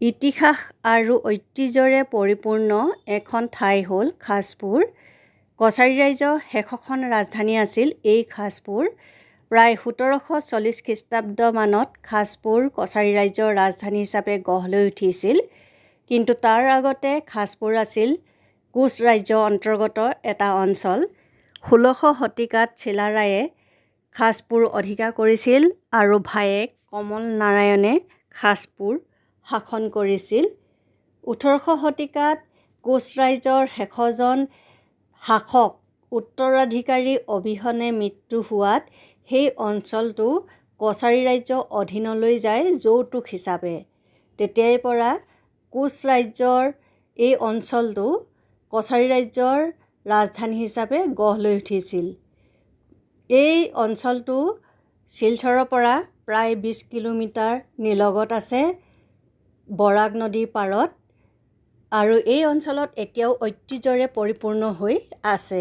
ইতিহাস আৰু ঐতিহ্যৰে পৰিপূৰ্ণ এখন ঠাই হ'ল খাছপুৰ। কছাৰী ৰাজ্যৰ শেষৰখন ৰাজধানী আছিল এই খাছপুৰ। প্ৰায় 1740 খ্ৰীষ্টাব্দমানত খাছপুৰ কছাৰী ৰাজ্যৰ ৰাজধানী হিচাপে গঢ় লৈ উঠিছিল। কিন্তু তাৰ আগতে খাছপুৰ আছিল কোচ ৰাজ্যৰ অন্তৰ্গত এটা অঞ্চল। 16শ শতিকাত চিলাৰায়ে খাছপুৰ অধিকাৰ কৰিছিল আৰু ভায়েক কমল নাৰায়ণে খাছপুৰ শাসন কৰিছিল। 18শ শতিকাত কোচ ৰাজ্যৰ শেষৰজন শাসক উত্তৰাধিকাৰী অবিহনে মৃত্যু হোৱাত সেই অঞ্চলটো কছাৰী ৰাজ্যৰ অধীনলৈ যায় যৌতুক হিচাপে। তেতিয়াৰ পৰা কোচ ৰাজ্যৰ এই অঞ্চলটো কছাৰী ৰাজ্যৰ ৰাজধানী হিচাপে গঢ় লৈ উঠিছিল। এই অঞ্চলটো শিলচৰৰ পৰা প্ৰায় 20 কিলোমিটাৰ নিলগত আছে বৰাক নদীৰ পাৰত, আৰু এই অঞ্চলত এতিয়াও ঐতিহ্যৰে পৰিপূৰ্ণ হৈ আছে।